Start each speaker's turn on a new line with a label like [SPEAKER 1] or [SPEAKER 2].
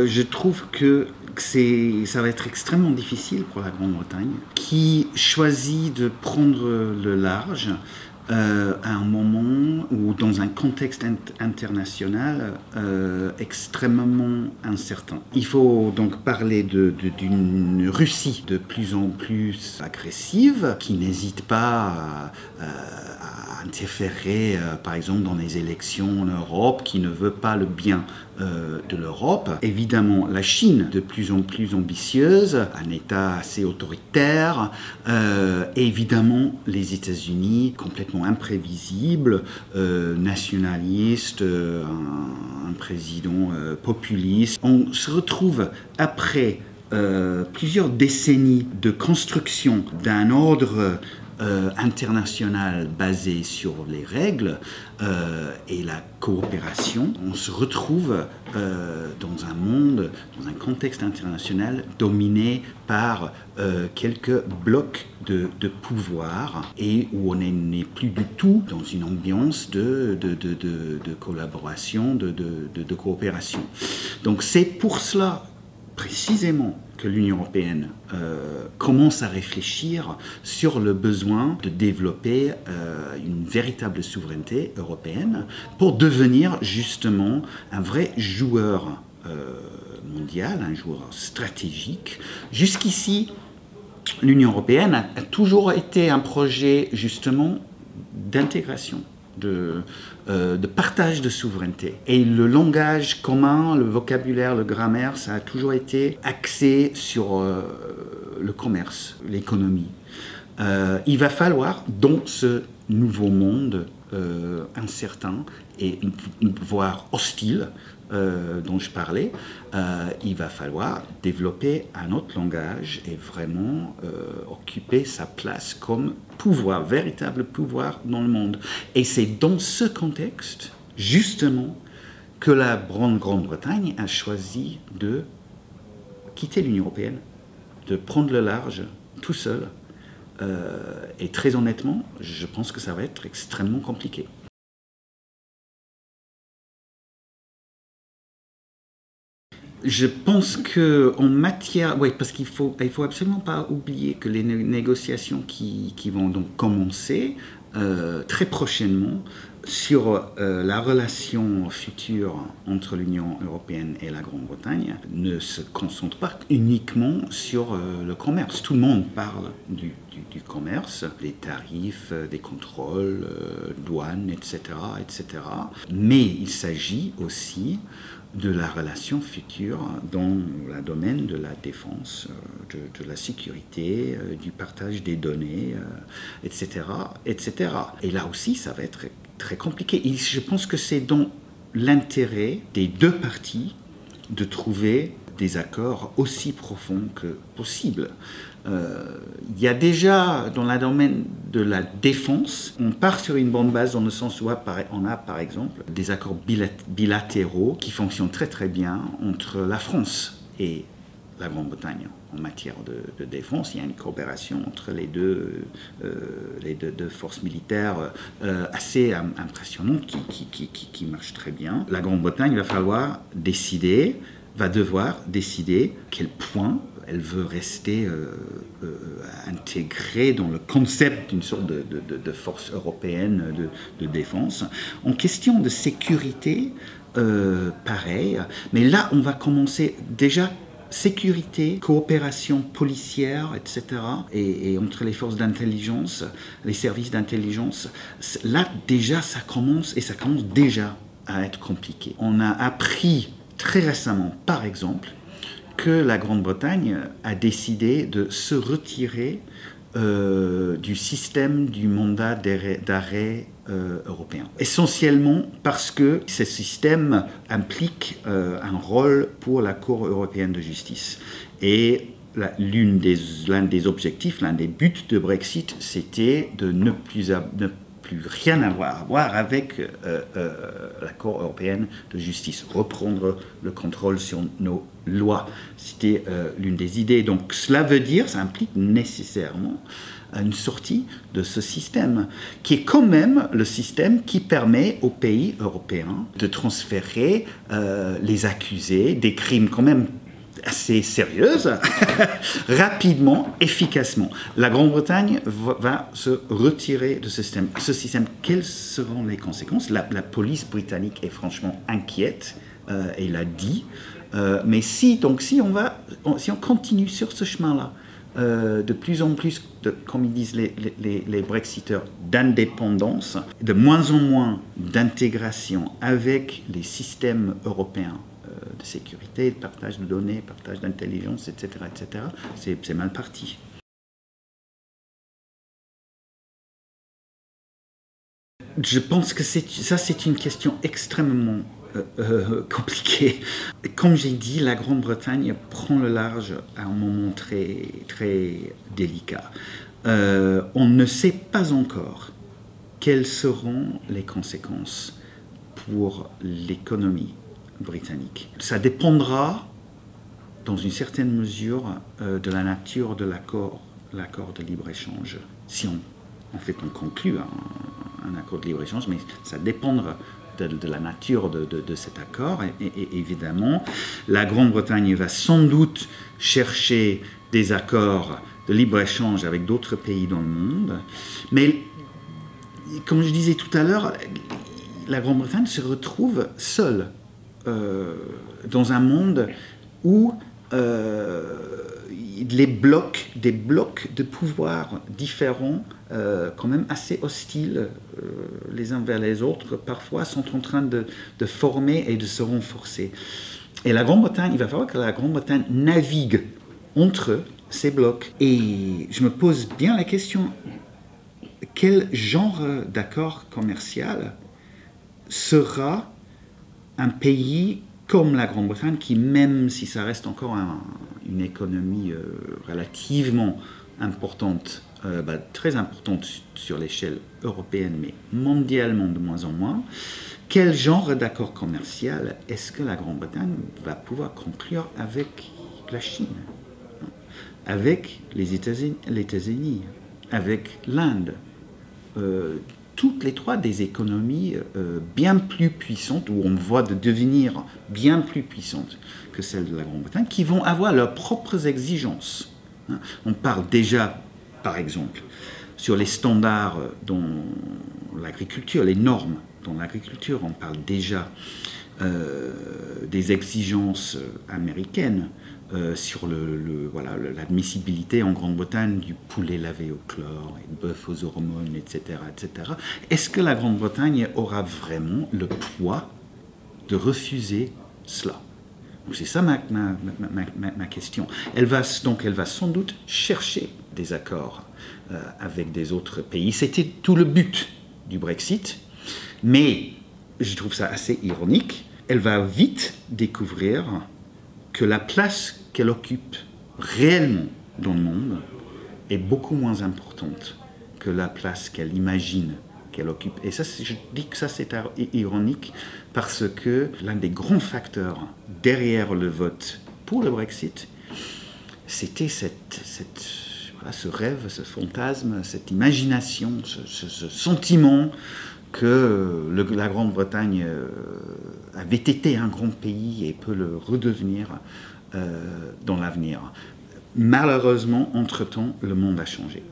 [SPEAKER 1] Je trouve que ça va être extrêmement difficile pour la Grande-Bretagne, qui choisit de prendre le large à un moment ou dans un contexte international extrêmement incertain. Il faut donc parler d'une Russie de plus en plus agressive, qui n'hésite pas à interférer, par exemple, dans les élections en Europe, qui ne veut pas le bien de l'Europe. Évidemment, la Chine, de plus en plus ambitieuse, un État assez autoritaire. Et évidemment, les États-Unis, complètement imprévisibles, nationalistes, un président populiste. On se retrouve après plusieurs décennies de construction d'un ordre international basé sur les règles et la coopération. On se retrouve dans un monde, dans un contexte international dominé par quelques blocs de pouvoir et où on n'est plus du tout dans une ambiance de collaboration, de coopération. Donc c'est pour cela précisément que l'Union européenne commence à réfléchir sur le besoin de développer une véritable souveraineté européenne pour devenir justement un vrai joueur mondial, un joueur stratégique. Jusqu'ici, l'Union européenne a toujours été un projet justement d'intégration, de partage de souveraineté. Et le langage commun, le vocabulaire, le grammaire, ça a toujours été axé sur le commerce, l'économie. Il va falloir, dans ce nouveau monde incertain et voire hostile dont je parlais, il va falloir développer un autre langage et vraiment occuper sa place comme pouvoir, véritable pouvoir dans le monde. Et c'est dans ce contexte, justement, que la Grande-Bretagne a choisi de quitter l'Union européenne, de prendre le large tout seul. Et très honnêtement, je pense que ça va être extrêmement compliqué. Je pense qu'en matière... Oui, parce qu'il faut absolument pas oublier que les négociations qui vont donc commencer très prochainement sur la relation future entre l'Union européenne et la Grande-Bretagne ne se concentrent pas uniquement sur le commerce. Tout le monde parle du commerce, des tarifs, des contrôles, douanes, etc., etc. Mais il s'agit aussi de la relation future dans le domaine de la défense, de la sécurité, du partage des données, etc., etc. Et là aussi, ça va être très compliqué. Et je pense que c'est dans l'intérêt des deux parties de trouver des accords aussi profonds que possible. Il y a déjà, dans le domaine de la défense, on part sur une bonne base dans le sens où on a par exemple des accords bilatéraux qui fonctionnent très très bien entre la France et la Grande-Bretagne en matière de défense. Il y a une coopération entre les deux forces militaires assez impressionnante qui marche très bien. La Grande-Bretagne va devoir décider quel point elle veut rester intégrée dans le concept d'une sorte de force européenne de défense. En question de sécurité, pareil, mais là on va commencer déjà sécurité, coopération policière, etc. Et entre les forces d'intelligence, les services d'intelligence, là déjà ça commence déjà à être compliqué. On a appris très récemment, par exemple, que la Grande-Bretagne a décidé de se retirer du système du mandat d'arrêt européen. Essentiellement parce que ce système implique un rôle pour la Cour européenne de justice. Et l'un des objectifs, l'un des buts de Brexit, c'était de ne plus rien à voir avec la Cour européenne de justice. Reprendre le contrôle sur nos lois, c'était l'une des idées. Donc cela veut dire, ça implique nécessairement une sortie de ce système, qui est quand même le système qui permet aux pays européens de transférer les accusés des crimes quand même assez sérieuses, rapidement, efficacement. La Grande-Bretagne va se retirer de ce système. Quelles seront les conséquences? La police britannique est franchement inquiète, et l'a dit. Mais si on continue sur ce chemin-là, de plus en plus, comme ils disent les Brexiteurs, d'indépendance, de moins en moins d'intégration avec les systèmes européens de sécurité, de partage de données, partage d'intelligence, etc., c'est mal parti. Je pense que c'est une question extrêmement compliquée. Comme j'ai dit, la Grande-Bretagne prend le large à un moment très, très délicat. On ne sait pas encore quelles seront les conséquences pour l'économie britannique. Ça dépendra, dans une certaine mesure, de la nature de l'accord de libre-échange. Si en fait on conclut un accord de libre-échange, mais ça dépendra de la nature de cet accord. Et évidemment, la Grande-Bretagne va sans doute chercher des accords de libre-échange avec d'autres pays dans le monde. Mais, comme je disais tout à l'heure, la Grande-Bretagne se retrouve seule dans un monde où des blocs de pouvoir différents, quand même assez hostiles les uns vers les autres, parfois sont en train de former et de se renforcer. Et la Grande-Bretagne, il va falloir que la Grande-Bretagne navigue entre ces blocs. Et je me pose bien la question, quel genre d'accord commercial sera un pays comme la Grande-Bretagne, qui, même si ça reste encore une économie relativement importante, très importante sur l'échelle européenne, mais mondialement de moins en moins, quel genre d'accord commercial est-ce que la Grande-Bretagne va pouvoir conclure avec la Chine, avec les États-Unis, avec l'Inde, toutes les trois des économies bien plus puissantes, ou on voit de devenir bien plus puissantes que celles de la Grande-Bretagne, qui vont avoir leurs propres exigences. On parle déjà, par exemple, sur les standards dans l'agriculture, les normes dans l'agriculture, on parle déjà des exigences américaines sur l'admissibilité en Grande-Bretagne du poulet lavé au chlore, et bœuf aux hormones, etc., etc. Est-ce que la Grande-Bretagne aura vraiment le poids de refuser cela? C'est ça ma question. Elle va sans doute chercher des accords avec des autres pays. C'était tout le but du Brexit, mais je trouve ça assez ironique. Elle va vite découvrir que la place qu'elle occupe réellement dans le monde est beaucoup moins importante que la place qu'elle imagine qu'elle occupe. Et ça, je dis que ça c'est ironique parce que l'un des grands facteurs derrière le vote pour le Brexit, c'était ce rêve, ce fantasme, cette imagination, ce sentiment que la Grande-Bretagne avait été un grand pays et peut le redevenir dans l'avenir. Malheureusement, entre-temps, le monde a changé.